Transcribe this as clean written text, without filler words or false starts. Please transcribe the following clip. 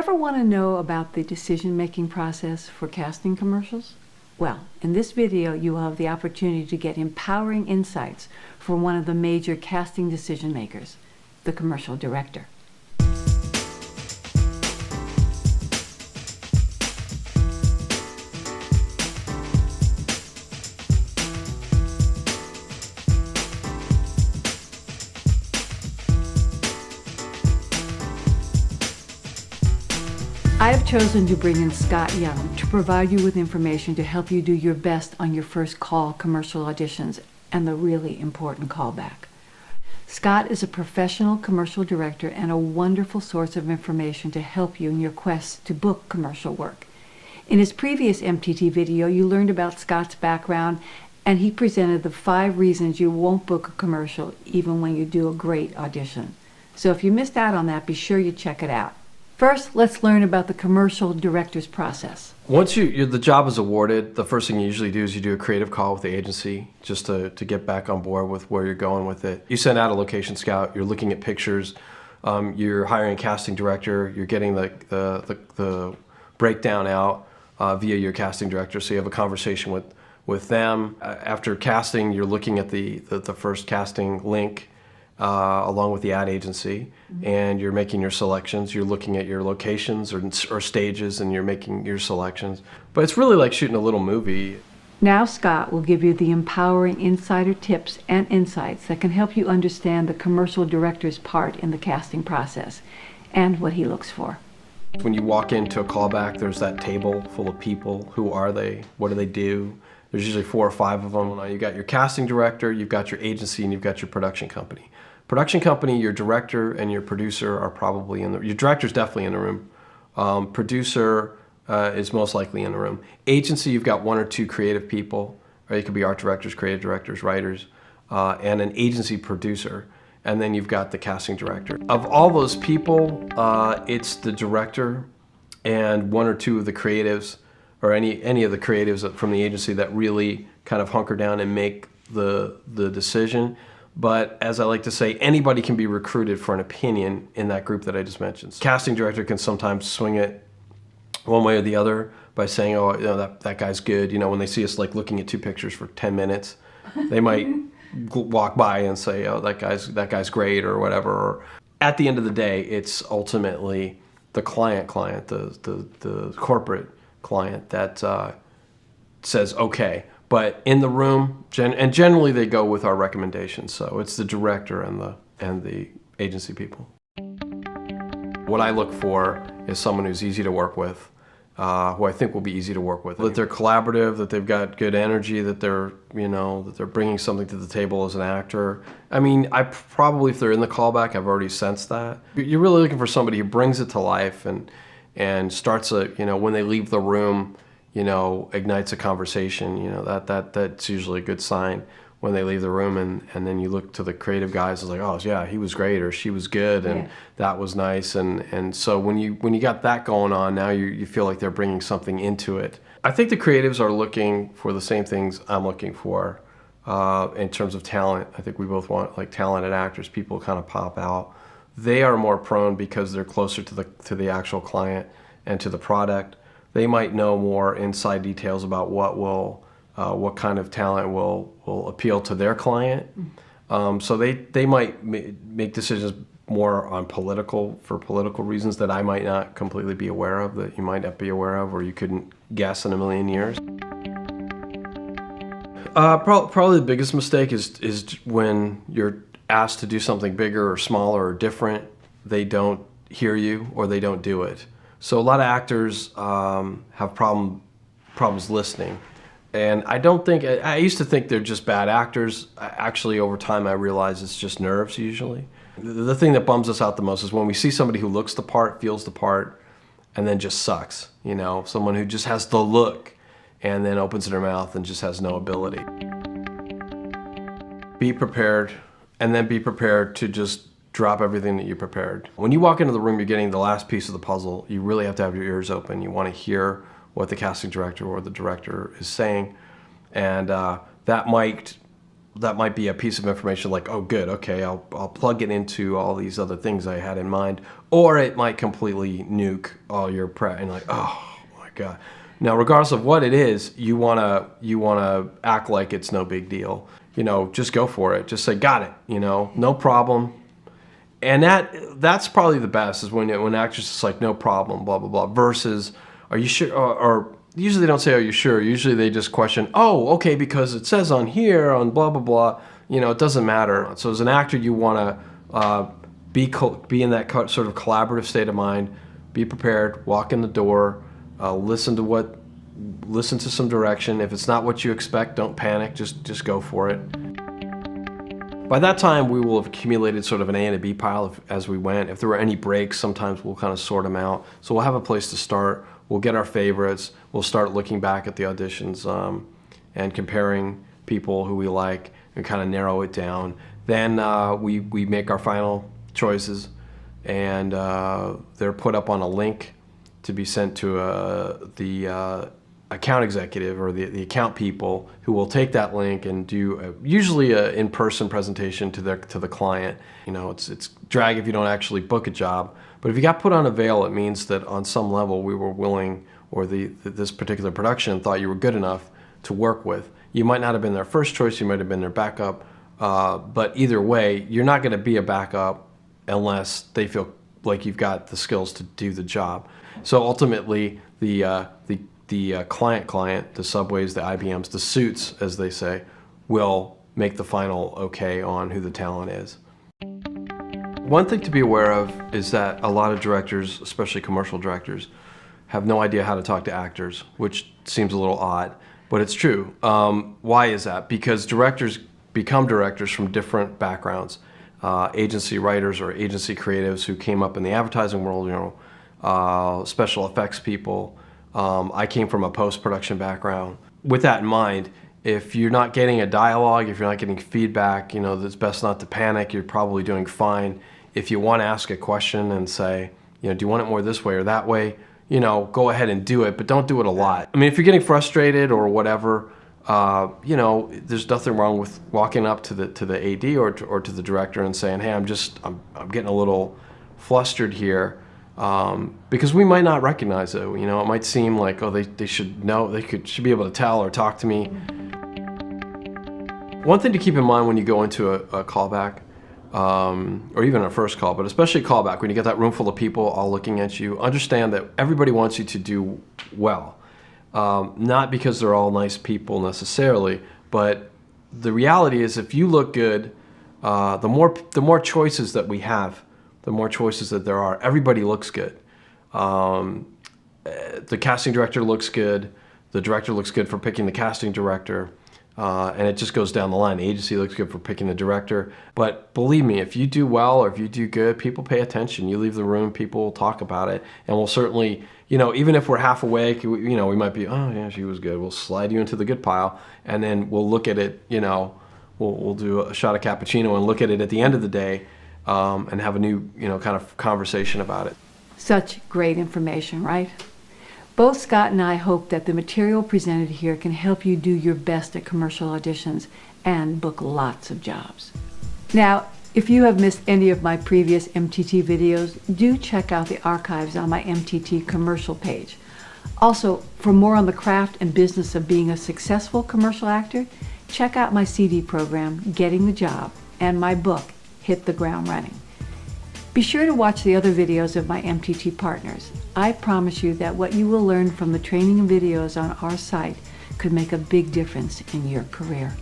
Ever want to know about the decision-making process for casting commercials? Well, in this video, you will have the opportunity to get empowering insights from one of the major casting decision makers, the commercial director. I have chosen to bring in Scott Young to provide you with information to help you do your best on your first call commercial auditions and the really important callback. Scott is a professional commercial director and a wonderful source of information to help you in your quest to book commercial work. In his previous MTT video, you learned about Scott's background, and he presented the 5 reasons you won't book a commercial even when you do a great audition. So if you missed out on that, be sure you check it out. First, let's learn about the commercial director's process. Once the job is awarded, the first thing you usually do is you do a creative call with the agency just to get back on board with where you're going with it. You send out a location scout, you're looking at pictures, you're hiring a casting director, you're getting the breakdown out via your casting director, so you have a conversation with them. After casting, you're looking at the first casting link along with the ad agency, and you're making your selections. You're looking at your locations or stages, and you're making your selections. But it's really like shooting a little movie. Now Scott will give you the empowering insider tips and insights that can help you understand the commercial director's part in the casting process and what he looks for. When you walk into a callback, there's that table full of people. Who are they? What do they do? There's usually 4 or 5 of them. You've got your casting director, you've got your agency, and you've got your production company. Production company, your director and your producer are probably in the room. Your director's definitely in the room. Producer is most likely in the room. Agency, you've got 1 or 2 creative people, or it could be art directors, creative directors, writers, and an agency producer. And then you've got the casting director. Of all those people, it's the director and 1 or 2 of the creatives, or any of the creatives from the agency that really kind of hunker down and make the decision. But as I like to say, anybody can be recruited for an opinion in that group that I just mentioned. Casting director can sometimes swing it one way or the other by saying, oh, that guy's good. When they see us like looking at 2 pictures for 10 minutes, they might walk by and say, oh, that guy's great or whatever. Or at the end of the day, it's ultimately the client, the corporate client that says, okay. But in the room, and generally they go with our recommendations. So it's the director and the agency people. What I look for is someone who's easy to work with, who I think will be easy to work with. That they're collaborative, that they've got good energy, that they're bringing something to the table as an actor. I mean, I probably, if they're in the callback, I've already sensed that. You're really looking for somebody who brings it to life and starts when they leave the room, ignites a conversation. That's usually a good sign when they leave the room, and then you look to the creative guys, it's like, oh yeah, he was great, or she was good, and that was nice, and so when you got that going on, now you feel like they're bringing something into it. I think the creatives are looking for the same things I'm looking for in terms of talent. I think we both want like talented actors, people kind of pop out. They are more prone because they're closer to the actual client and to the product. They might know more inside details about what kind of talent will appeal to their client. So they might make decisions more on political reasons that I might not completely be aware of, that you might not be aware of, or you couldn't guess in a million years. Probably the biggest mistake is when you're asked to do something bigger or smaller or different, they don't hear you or they don't do it. So a lot of actors have problems listening. And I used to think they're just bad actors. Actually, over time, I realized it's just nerves usually. The thing that bums us out the most is when we see somebody who looks the part, feels the part, and then just sucks. Someone who just has the look and then opens their mouth and just has no ability. Be prepared, and then be prepared to just drop everything that you prepared. When you walk into the room, you're getting the last piece of the puzzle. You really have to have your ears open. You want to hear what the casting director or the director is saying, and that might that might be a piece of information like, oh, good, okay, I'll plug it into all these other things I had in mind. Or it might completely nuke all your prep and like, oh my God. Now, regardless of what it is, you wanna act like it's no big deal. Just go for it. Just say, got it. No problem. And that's probably the best is when actors just like, no problem, blah blah blah. Versus, are you sure? Or usually they don't say, are you sure? Usually they just question, oh, okay, because it says on here on blah blah blah. It doesn't matter. So as an actor, you want to be in that sort of collaborative state of mind. Be prepared. Walk in the door. Listen to some direction. If it's not what you expect, don't panic. Just go for it. By that time, we will have accumulated sort of an A and a B pile as we went. If there were any breaks, sometimes we'll kind of sort them out. So we'll have a place to start. We'll get our favorites. We'll start looking back at the auditions and comparing people who we like and kind of narrow it down. Then we make our final choices, and they're put up on a link to be sent to the account executive or the account people who will take that link and do usually an in-person presentation to the client. It's drag if you don't actually book a job, but if you got put on a veil, it means that on some level we were willing, or this particular production thought you were good enough to work with. You might not have been their first choice, you might have been their backup, but either way, you're not going to be a backup unless they feel like you've got the skills to do the job. So ultimately, the client, the Subways, the IBMs, the suits, as they say, will make the final okay on who the talent is. One thing to be aware of is that a lot of directors, especially commercial directors, have no idea how to talk to actors, which seems a little odd, but it's true. Why is that? Because directors become directors from different backgrounds. Agency writers or agency creatives who came up in the advertising world, special effects people. I came from a post-production background. With that in mind, if you're not getting a dialogue, if you're not getting feedback, it's best not to panic. You're probably doing fine. If you want to ask a question and say, do you want it more this way or that way, go ahead and do it, but don't do it a lot. I mean, if you're getting frustrated or whatever, there's nothing wrong with walking up to the AD or to the director and saying, hey, I'm getting a little flustered here. Because we might not recognize it. It might seem like, oh, they should know, should be able to tell or talk to me. One thing to keep in mind when you go into a callback, or even a first call, but especially a callback, when you get that room full of people all looking at you, understand that everybody wants you to do well. Not because they're all nice people necessarily, but the reality is if you look good, the more choices that we have, the more choices that there are, everybody looks good. The casting director looks good, the director looks good for picking the casting director, and it just goes down the line. The agency looks good for picking the director. But believe me, if you do well or if you do good, people pay attention. You leave the room, people will talk about it, and we'll certainly, even if we're half awake, we might be, oh yeah, she was good. We'll slide you into the good pile, and then we'll look at it, we'll do a shot of cappuccino and look at it at the end of the day, and have a new, kind of conversation about it. Such great information, right? Both Scott and I hope that the material presented here can help you do your best at commercial auditions and book lots of jobs. Now, if you have missed any of my previous MTT videos, do check out the archives on my MTT commercial page. Also, for more on the craft and business of being a successful commercial actor, check out my CD program, Getting the Job, and my book, Hit the Ground Running. Be sure to watch the other videos of my MTT partners. I promise you that what you will learn from the training and videos on our site could make a big difference in your career.